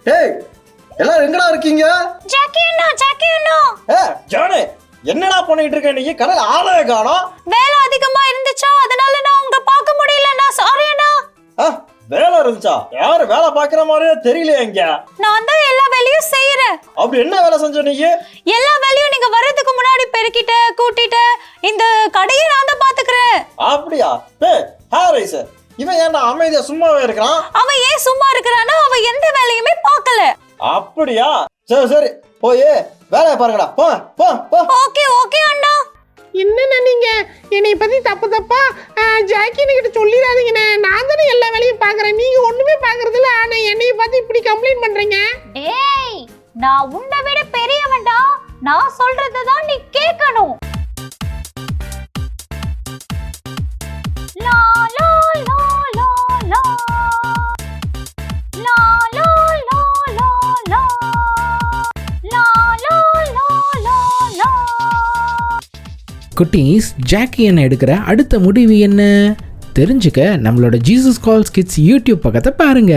டேய் எல்லாரும் எங்கடா இருக்கீங்க? ஜாக்கி அண்ணா. ஜானே என்னடா பண்ணிட்டு இருக்க நீ? கடல் ஆளே காணோம். வேலை அதிகமா இருந்துச்சா, அதனால நான் உங்க பார்க்க முடியலண்ணா. சாரி அண்ணா. வேலை இருந்துச்சா? யாரு வேலை பாக்குற மாதிரியே தெரியலையே இங்க. நான் தான் எல்லா வேலையும் செய்யறேன். அப்படி என்ன வேலை செஞ்ச நீ? எல்லா வேலையும் நீங்க வர்றதுக்கு முன்னாடி பெருக்கிட்டு கூட்டிட்டு இந்த கடையை நான் தான் பாத்துக்கிறேன். அப்படியா? டேய் ஹாரிஸ், இவன் ஏன்டா அமைதியா சும்மாவே இருக்கிறான்? அவன் ஏன் சும்மா இருக்கிறானா? அவன் எந்த வேலையுமே பார்க்கல. அப்படியா? சரி போய் வேலையை பாருங்கடா. போ. ஓகே அண்ணா. என்னண்ணா நீங்க என்னை பத்தி தப்பா ஜாக்கி கிட்ட சொல்லிடாதீங்கண்ணே. நான் தானே எல்லா வேலையும் பாக்குறேன், நீங்க ஒண்ணுமே பாக்குறதில்ல. ஆனா என்னைய பார்த்து இப்படி கம்ப்ளைண்ட் பண்றீங்க. டேய், நான் உன்னை விட பெரியவன்டா. நான் சொல்றதை தான் நீ கேட்கணும். லா லா லா லா லா லா லா லா லா லா லா லா லா லா. குட்டீஸ், ஜாக்கி என்ன எடுக்கிற அடுத்த முடிவு என்ன தெரிஞ்சுக்க நம்மளோட ஜீசஸ் கால்ஸ் கிட்ஸ் யூடியூப் பக்கத்தை பாருங்க.